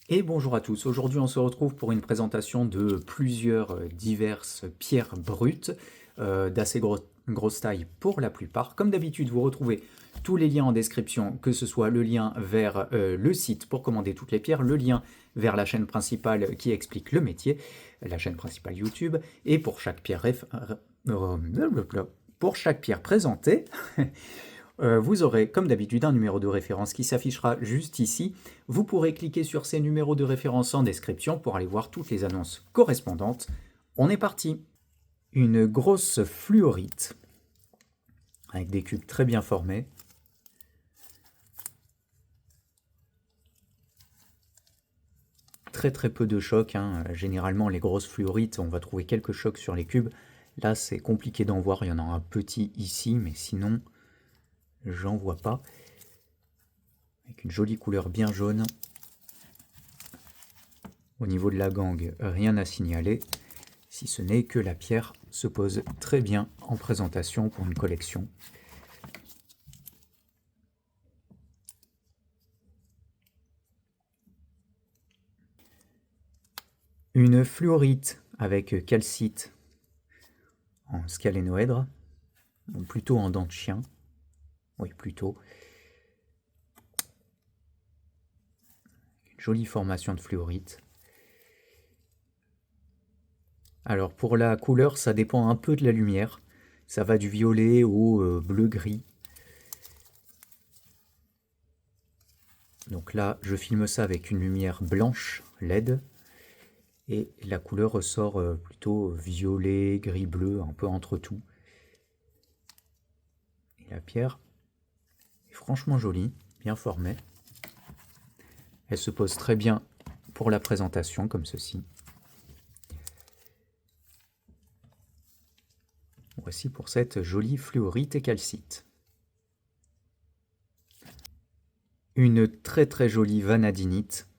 Et bonjour à tous, aujourd'hui on se retrouve pour une présentation de plusieurs diverses pierres brutes d'assez grosse taille pour la plupart. Comme d'habitude, vous retrouvez tous les liens en description, que ce soit le lien vers le site pour commander toutes les pierres, le lien vers la chaîne principale qui explique le métier, la chaîne principale YouTube, et pour chaque pour chaque pierre présentée, vous aurez comme d'habitude un numéro de référence qui s'affichera juste ici. Vous pourrez cliquer sur ces numéros de référence en description pour aller voir toutes les annonces correspondantes. On est parti. Une grosse fluorite avec des cubes très bien formés. Très peu de chocs, hein. Généralement les grosses fluorites, on va trouver quelques chocs sur les cubes. Là c'est compliqué d'en voir, il y en a un petit ici, mais sinon j'en vois pas. Avec une jolie couleur bien jaune. Au niveau de la gangue, rien à signaler, si ce n'est que la pierre se pose très bien en présentation pour une collection. Une fluorite avec calcite en scalénoèdre, plutôt en dent de chien, oui plutôt. Une jolie formation de fluorite. Alors pour la couleur, ça dépend un peu de la lumière. Ça va du violet au bleu-gris. Donc là, je filme ça avec une lumière blanche LED. Et la couleur ressort plutôt violet, gris-bleu, un peu entre tout. Et la pierre est franchement jolie, bien formée. Elle se pose très bien pour la présentation, comme ceci. Voici pour cette jolie fluorite et calcite. Une très jolie vanadinite,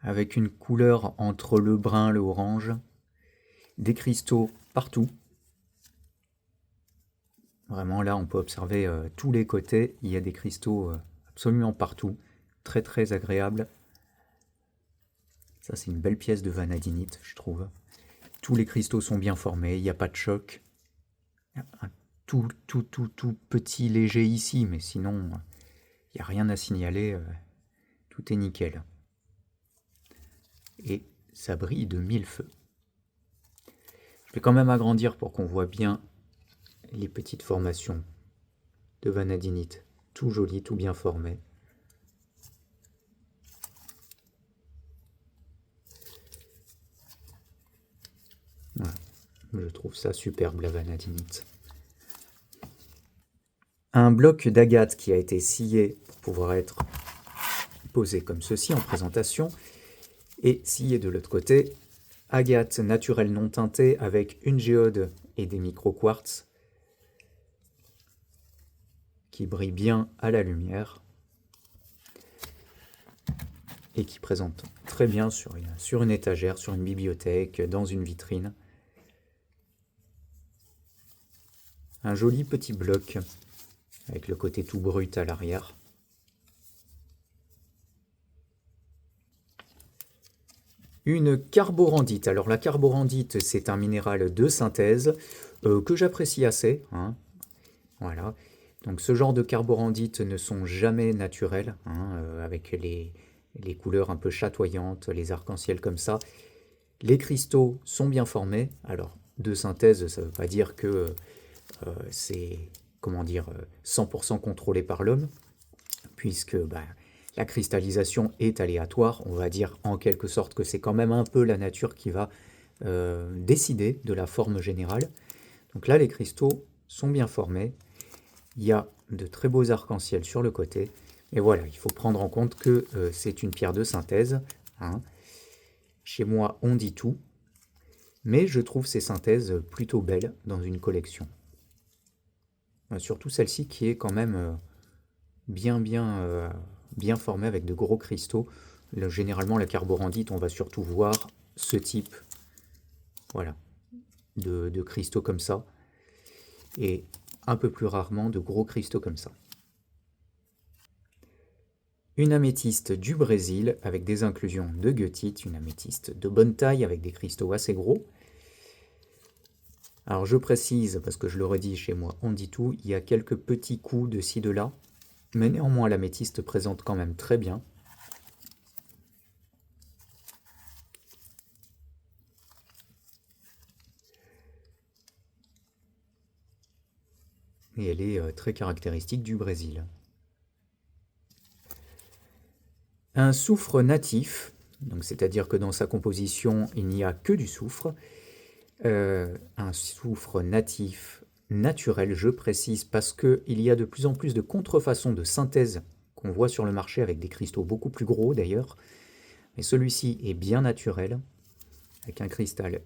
avec une couleur entre le brun et l'orange, des cristaux partout. Vraiment là on peut observer tous les côtés, il y a des cristaux absolument partout, très agréable. Ça c'est une belle pièce de vanadinite je trouve. Tous les cristaux sont bien formés, il n'y a pas de choc. Un tout petit léger ici, mais sinon il n'y a rien à signaler, tout est nickel. Et ça brille de mille feux. Je vais quand même agrandir pour qu'on voit bien les petites formations de vanadinite. Tout joli, tout bien formé. Voilà. Je trouve ça superbe la vanadinite. Un bloc d'agate qui a été scié pour pouvoir être posé comme ceci en présentation. Et scié de l'autre côté, agate naturelle non teintée avec une géode et des micro-quartz qui brille bien à la lumière et qui présente très bien sur une étagère, sur une bibliothèque, dans une vitrine. Un joli petit bloc avec le côté tout brut à l'arrière. Une carborandite. Alors la carborandite, c'est un minéral de synthèse que j'apprécie assez, hein. Voilà. Donc ce genre de carborandite ne sont jamais naturels, hein, avec les couleurs un peu chatoyantes, les arcs-en-ciel comme ça. Les cristaux sont bien formés. Alors de synthèse, ça ne veut pas dire que c'est, comment dire, 100% contrôlé par l'homme, puisque la cristallisation est aléatoire. On va dire en quelque sorte que c'est quand même un peu la nature qui va décider de la forme générale. Donc là, les cristaux sont bien formés. Il y a de très beaux arcs-en-ciel sur le côté. Et voilà, il faut prendre en compte que c'est une pierre de synthèse, hein. Chez moi, on dit tout. Mais je trouve ces synthèses plutôt belles dans une collection. Surtout celle-ci qui est quand même bien formée avec de gros cristaux. Là, généralement, la carborandite, on va surtout voir ce type, voilà, de cristaux comme ça. Et un peu plus rarement de gros cristaux comme ça. Une améthyste du Brésil avec des inclusions de goethite, une améthyste de bonne taille avec des cristaux assez gros. Alors je précise, parce que je le redis chez moi, on dit tout, il y a quelques petits coups de ci de là, mais néanmoins l'améthyste présente quand même très bien. Et elle est très caractéristique du Brésil. Un soufre natif, donc c'est-à-dire que dans sa composition il n'y a que du soufre. Un soufre natif naturel, je précise, parce qu'il y a de plus en plus de contrefaçons de synthèse qu'on voit sur le marché avec des cristaux beaucoup plus gros d'ailleurs. Mais celui-ci est bien naturel, avec un cristal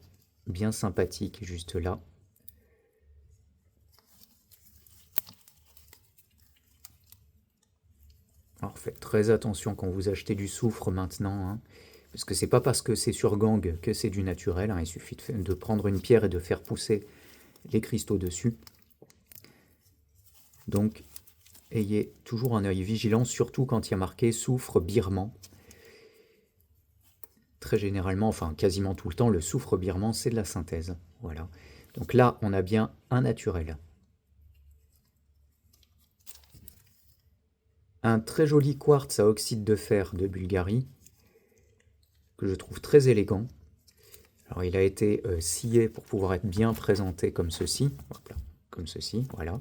bien sympathique juste là. Alors faites très attention quand vous achetez du soufre maintenant, hein, parce que c'est pas parce que c'est sur gang que c'est du naturel, hein, il suffit de prendre une pierre et de faire pousser les cristaux dessus. Donc ayez toujours un œil vigilant, surtout quand il y a marqué soufre birman. Très généralement, enfin quasiment tout le temps, le soufre birman c'est de la synthèse. Voilà. Donc là on a bien un naturel. Un très joli quartz à oxyde de fer de Bulgarie, que je trouve très élégant. Alors il a été scié pour pouvoir être bien présenté comme ceci, comme ceci, voilà.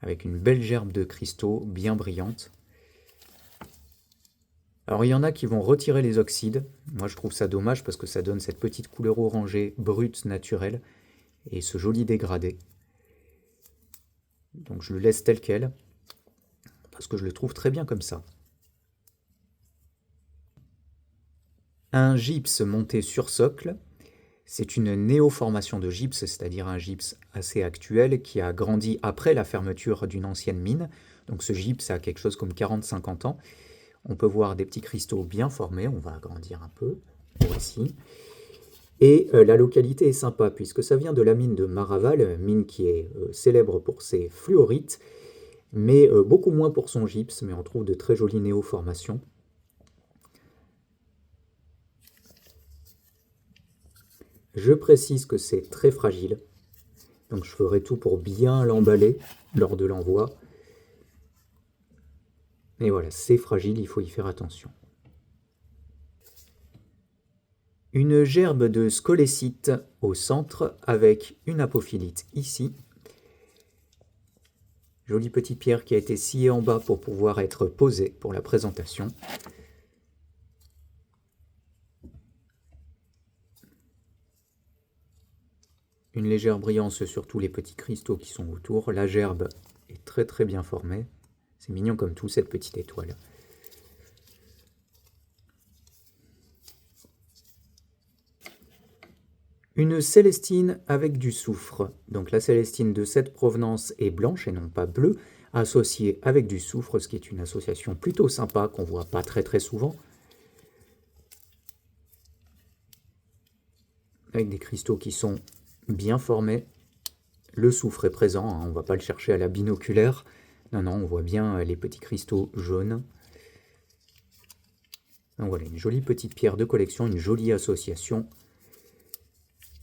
Avec une belle gerbe de cristaux bien brillante. Alors il y en a qui vont retirer les oxydes, moi je trouve ça dommage parce que ça donne cette petite couleur orangée brute naturelle et ce joli dégradé. Donc je le laisse tel quel, parce que je le trouve très bien comme ça. Un gypse monté sur socle, c'est une néoformation de gypse, c'est-à-dire un gypse assez actuel qui a grandi après la fermeture d'une ancienne mine. Donc ce gypse a quelque chose comme 40-50 ans. On peut voir des petits cristaux bien formés, on va agrandir un peu, voici. Et la localité est sympa puisque ça vient de la mine de Maraval, mine qui est célèbre pour ses fluorites, mais beaucoup moins pour son gypse, mais on trouve de très jolies néoformations. Je précise que c'est très fragile, donc je ferai tout pour bien l'emballer lors de l'envoi. Et voilà, c'est fragile, il faut y faire attention. Une gerbe de scolécite au centre avec une apophilite ici. Jolie petite pierre qui a été sciée en bas pour pouvoir être posée pour la présentation. Une légère brillance sur tous les petits cristaux qui sont autour. La gerbe est très très bien formée. C'est mignon comme tout, cette petite étoile. Une célestine avec du soufre. Donc la célestine de cette provenance est blanche et non pas bleue, associée avec du soufre, ce qui est une association plutôt sympa qu'on voit pas très très souvent. Avec des cristaux qui sont bien formés. Le soufre est présent, hein, on ne va pas le chercher à la binoculaire. Non, non, on voit bien les petits cristaux jaunes. Donc voilà, une jolie petite pierre de collection, une jolie association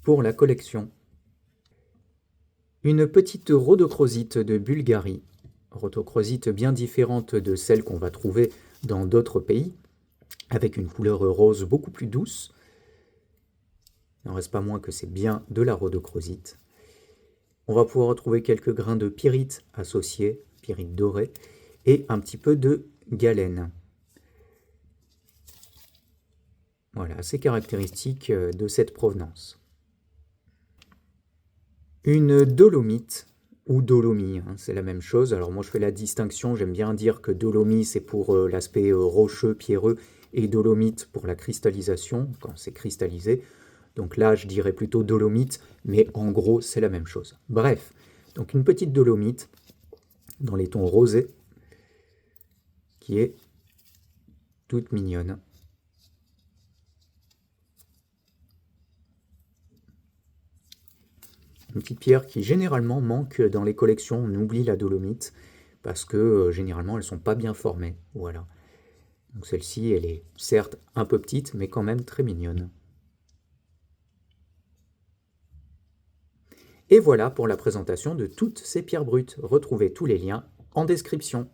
pour la collection. Une petite rhodochrosite de Bulgarie, rhodochrosite bien différente de celle qu'on va trouver dans d'autres pays, avec une couleur rose beaucoup plus douce. Il n'en reste pas moins que c'est bien de la rhodochrosite. On va pouvoir retrouver quelques grains de pyrite associés, pyrite doré, et un petit peu de galène. Voilà, c'est caractéristique de cette provenance. Une dolomite, ou dolomie, hein, c'est la même chose. Alors moi je fais la distinction, j'aime bien dire que dolomie c'est pour l'aspect rocheux, pierreux, et dolomite pour la cristallisation, quand c'est cristallisé. Donc là je dirais plutôt dolomite, mais en gros c'est la même chose. Bref, donc une petite dolomite dans les tons rosés, qui est toute mignonne. Une petite pierre qui généralement manque dans les collections, on oublie la dolomite, parce que généralement elles sont pas bien formées. Voilà. Donc celle-ci, elle est certes un peu petite, mais quand même très mignonne. Et voilà pour la présentation de toutes ces pierres brutes. Retrouvez tous les liens en description.